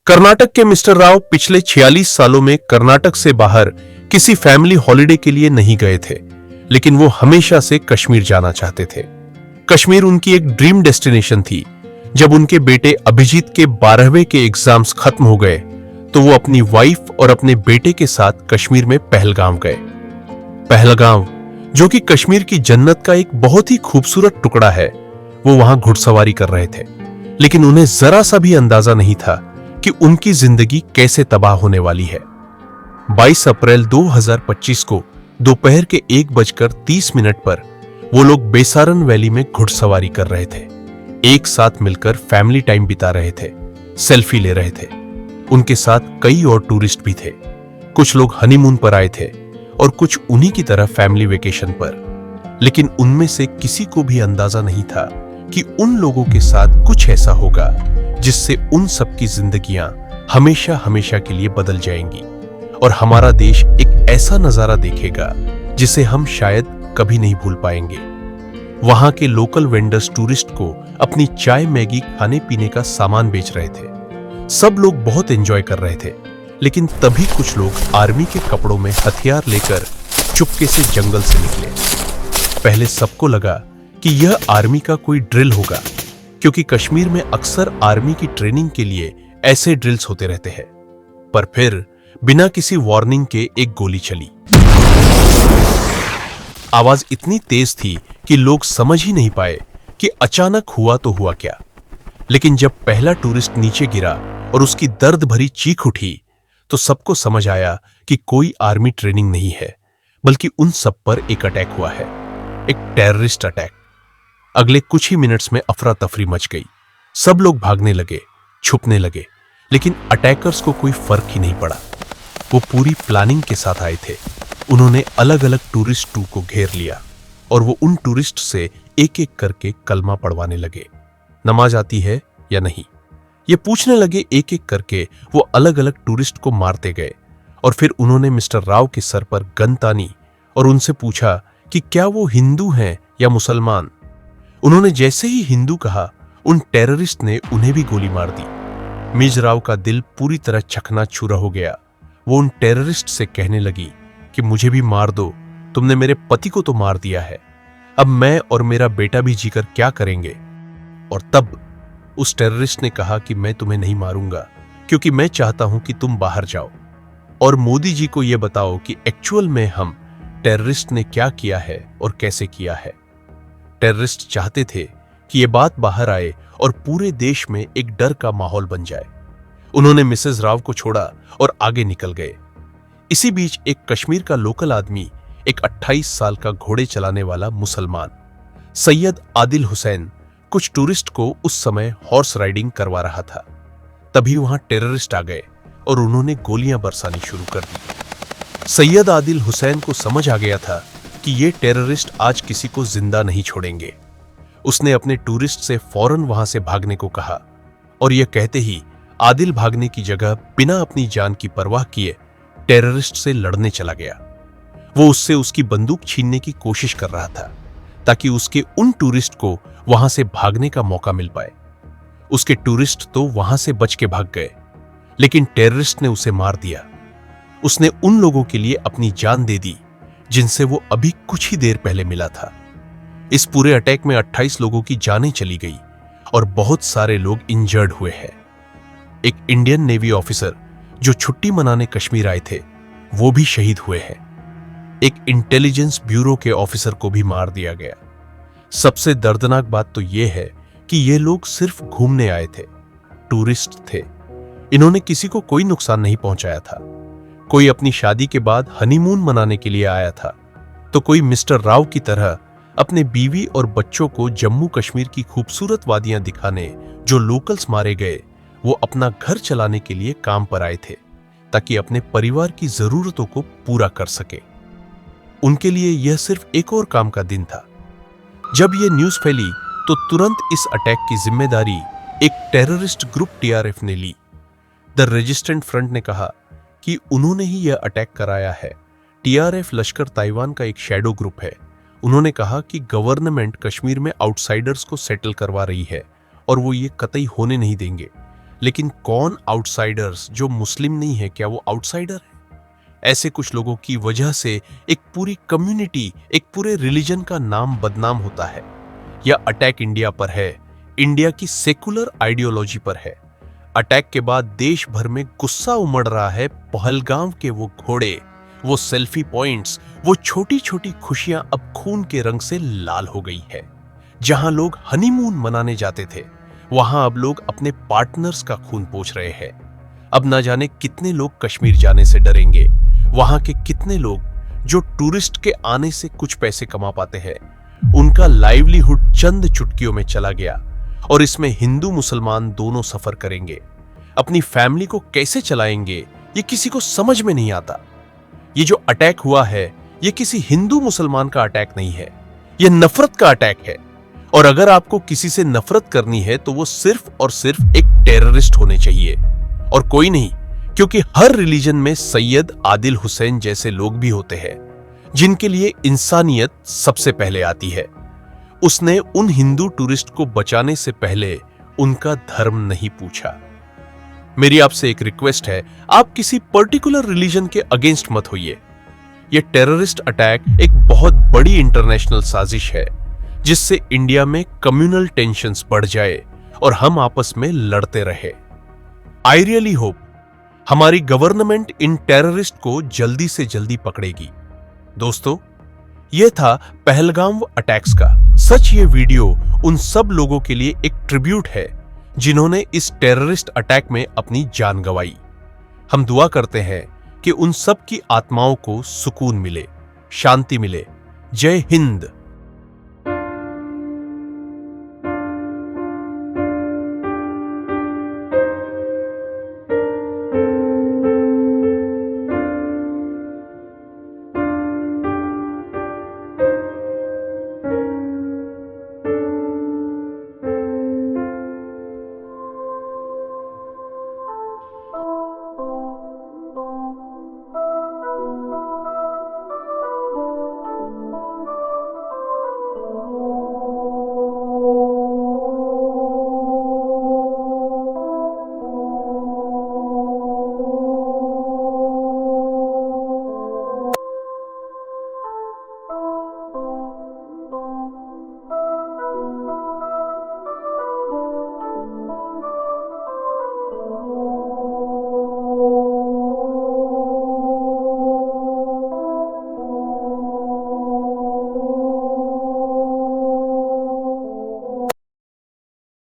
कर्नाटक के मिस्टर राव पिछले 46 सालों में कर्नाटक से बाहर किसी फैमिली हॉलिडे के लिए नहीं गए थे, लेकिन वो हमेशा से कश्मीर जाना चाहते थे। कश्मीर उनकी एक ड्रीम डेस्टिनेशन थी। जब उनके बेटे अभिजीत के 12वें के एग्जाम्स खत्म हो गए तो वो अपनी वाइफ और अपने बेटे के साथ कश्मीर में पहलगाम गए। पहलगाम, जो कि कश्मीर की जन्नत का एक बहुत ही खूबसूरत टुकड़ा है, वो वहां घुड़सवारी कर रहे थे, लेकिन उन्हें जरा सा भी अंदाजा नहीं था कि उनकी जिंदगी कैसे तबाह होने वाली है। 22 अप्रैल 2025 को दोपहर के 1:30 पर वो लोग बेसारन वैली में घुड़सवारी कर रहे थे। एक साथ मिलकर फैमिली टाइम बिता रहे थे, सेल्फी ले रहे थे। उनके साथ कई और टूरिस्ट भी थे। कुछ लोग हनीमून पर आए थे और कुछ उन्हीं की तरह फैमिली वेकेशन पर। लेकिन उनमें से किसी को भी अंदाजा नहीं था कि उन लोगों के साथ कुछ ऐसा होगा जिससे उन सबकी जिंदगियां हमेशा हमेशा के लिए बदल जाएंगी और हमारा देश एक ऐसा नजारा देखेगा जिसे हम शायद कभी नहीं भूल पाएंगे। वहां के लोकल वेंडर्स टूरिस्ट को अपनी चाय मैगी खाने पीने का सामान बेच रहे थे। सब लोग बहुत एंजॉय कर रहे थे, लेकिन तभी कुछ लोग आर्मी के कपड़ों में हथियार लेकर चुपके से जंगल से निकले। पहले सबको लगा कि यह आर्मी का कोई ड्रिल होगा, क्योंकि कश्मीर में अक्सर आर्मी की ट्रेनिंग के लिए ऐसे ड्रिल्स होते रहते हैं। पर फिर बिना किसी वार्निंग के एक गोली चली। आवाज इतनी तेज थी कि लोग समझ ही नहीं पाए कि अचानक हुआ तो हुआ क्या। लेकिन जब पहला टूरिस्ट नीचे गिरा और उसकी दर्द भरी चीख उठी तो सबको समझ आया कि कोई आर्मी ट्रेनिंग नहीं है, बल्कि उन सब पर एक अटैक हुआ है, एक टेररिस्ट अटैक। अगले कुछ ही मिनट्स में अफरा तफरी मच गई। सब लोग भागने लगे, छुपने लगे, लेकिन अटैकर्स को कोई फर्क ही नहीं पड़ा। वो पूरी प्लानिंग के साथ आए थे। उन्होंने अलग अलग टूरिस्ट को घेर लिया और वो उन टूरिस्ट से एक एक करके कलमा पढ़वाने लगे। नमाज आती है या नहीं, ये पूछने लगे। एक एक करके वो अलग अलग टूरिस्ट को मारते गए और फिर उन्होंने मिस्टर राव के सर पर गन तानी और उनसे पूछा कि क्या वो हिंदू हैं या मुसलमान। उन्होंने जैसे ही हिंदू कहा, उन टेररिस्ट ने उन्हें भी गोली मार दी। मिज राव का दिल पूरी तरह चकनाचूर हो गया। वो उन टेररिस्ट से कहने लगी कि मुझे भी मार दो, तुमने मेरे पति को तो मार दिया है, अब मैं और मेरा बेटा भी जीकर क्या करेंगे। और तब उस टेररिस्ट ने कहा कि मैं तुम्हें नहीं मारूंगा, क्योंकि मैं चाहता हूं कि तुम बाहर जाओ और मोदी जी को यह बताओ कि एक्चुअल में हम टेररिस्ट ने क्या किया है और कैसे किया है। टेररिस्ट चाहते थे कि यह बात बाहर आए और पूरे देश में एक डर का माहौल बन जाए। उन्होंने मिसेस राव को छोड़ा और आगे निकल गए। इसी बीच एक कश्मीर का लोकल आदमी, एक 28 साल का घोड़े चलाने वाला मुसलमान सैयद आदिल हुसैन, कुछ टूरिस्ट को उस समय हॉर्स राइडिंग करवा रहा था। तभी वहां टेररिस्ट आ गए और उन्होंने गोलियां बरसानी शुरू कर दी। सैयद आदिल हुसैन को समझ आ गया था कि ये टेररिस्ट आज किसी को जिंदा नहीं छोड़ेंगे। उसने अपने टूरिस्ट से फौरन वहां से भागने को कहा और यह कहते ही आदिल भागने की जगह बिना अपनी जान की परवाह किए टेररिस्ट से लड़ने चला गया। वो उससे उसकी बंदूक छीनने की कोशिश कर रहा था ताकि उसके उन टूरिस्ट को वहां से भागने का मौका मिल पाए। उसके टूरिस्ट तो वहां से बच के भाग गए, लेकिन टेररिस्ट ने उसे मार दिया। उसने उन लोगों के लिए अपनी जान दे दी जिनसे वो अभी कुछ ही देर पहले मिला था। इस पूरे अटैक में 28 लोगों की जानें चली गई और बहुत सारे लोग इंजर्ड हुए हैं। एक इंडियन नेवी ऑफिसर जो छुट्टी मनाने कश्मीर आए थे, वो भी शहीद हुए हैं। एक इंटेलिजेंस ब्यूरो के ऑफिसर को भी मार दिया गया। सबसे दर्दनाक बात तो यह है कि ये लोग सिर्फ घूमने आए थे, टूरिस्ट थे। इन्होंने किसी को कोई नुकसान नहीं पहुंचाया था। कोई अपनी शादी के बाद हनीमून मनाने के लिए आया था, तो कोई मिस्टर राव की तरह अपने बीवी और बच्चों को जम्मू कश्मीर की खूबसूरत वादियां दिखाने जो लोकल्स मारे गए, वो अपना घर चलाने के लिए काम पर आए थे ताकि अपने परिवार की जरूरतों को पूरा कर सके। उनके लिए यह सिर्फ एक और काम का दिन था। जब यह न्यूज फैली तो तुरंत इस अटैक की जिम्मेदारी एक टेररिस्ट ग्रुप टीआरएफ ने ली। द रेजिस्टेंट फ्रंट ने कहा कि उन्होंने ही यह अटैक कराया है। टीआरएफ लश्कर ताइवान का एक शैडो ग्रुप है। उन्होंने कहा कि गवर्नमेंट कश्मीर में आउटसाइडर्स को सेटल करवा रही है और वो ये कतई होने नहीं देंगे। लेकिन कौन आउटसाइडर्स जो मुस्लिम नहीं है, क्या वो आउटसाइडर है? ऐसे कुछ लोगों की वजह से एक पूरी कम्युनिटी, एक पूरे रिलीजन का नाम बदनाम होता है। यह अटैक इंडिया पर है, इंडिया की सेकुलर आइडियोलॉजी पर है। अटैक के बाद देश भर में गुस्सा उमड़ रहा है। पहलगाम के वो घोड़े, वो सेल्फी पॉइंट्स, वो छोटी छोटी खुशियां अब खून के रंग से लाल हो गई है। जहां लोग हनीमून मनाने जाते थे, वहां अब लोग अपने पार्टनर्स का खून पोंछ रहे हैं। अब ना जाने कितने लोग कश्मीर जाने से डरेंगे। वहां के कितने लोग जो टूरिस्ट के आने से कुछ पैसे कमा पाते हैं, उनका लाइवलीहुड चंद चुटकियों में चला गया। और इसमें हिंदू मुसलमान दोनों सफर करेंगे। अपनी फैमिली को कैसे चलाएंगे, ये किसी को समझ में नहीं आता। ये जो अटैक हुआ है, ये किसी हिंदू मुसलमान का अटैक नहीं है, ये नफरत का अटैक है। और अगर आपको किसी से नफरत करनी है तो वो सिर्फ और सिर्फ एक टेररिस्ट होने चाहिए और कोई नहीं। क्योंकि हर रिलीजन में सैयद आदिल हुसैन जैसे लोग भी होते हैं जिनके लिए इंसानियत सबसे पहले आती है। उसने उन हिंदू टूरिस्ट को बचाने से पहले उनका धर्म नहीं पूछा। मेरी आपसे एक रिक्वेस्ट है, आप किसी पर्टिकुलर रिलीजन के अगेंस्ट मत होइए। यह टेररिस्ट अटैक एक बहुत बड़ी इंटरनेशनल साजिश है जिससे इंडिया में कम्युनल टेंशन्स बढ़ जाए और हम आपस में लड़ते रहे। आई रियली होप हमारी गवर्नमेंट इन टेररिस्ट को जल्दी से जल्दी पकड़ेगी। दोस्तों, यह था पहलगाम अटैक्स का। सच ये वीडियो उन सब लोगों के लिए एक ट्रिब्यूट है जिन्होंने इस टेररिस्ट अटैक में अपनी जान गंवाई। हम दुआ करते हैं कि उन सब की आत्माओं को सुकून मिले, शांति मिले। जय हिंद।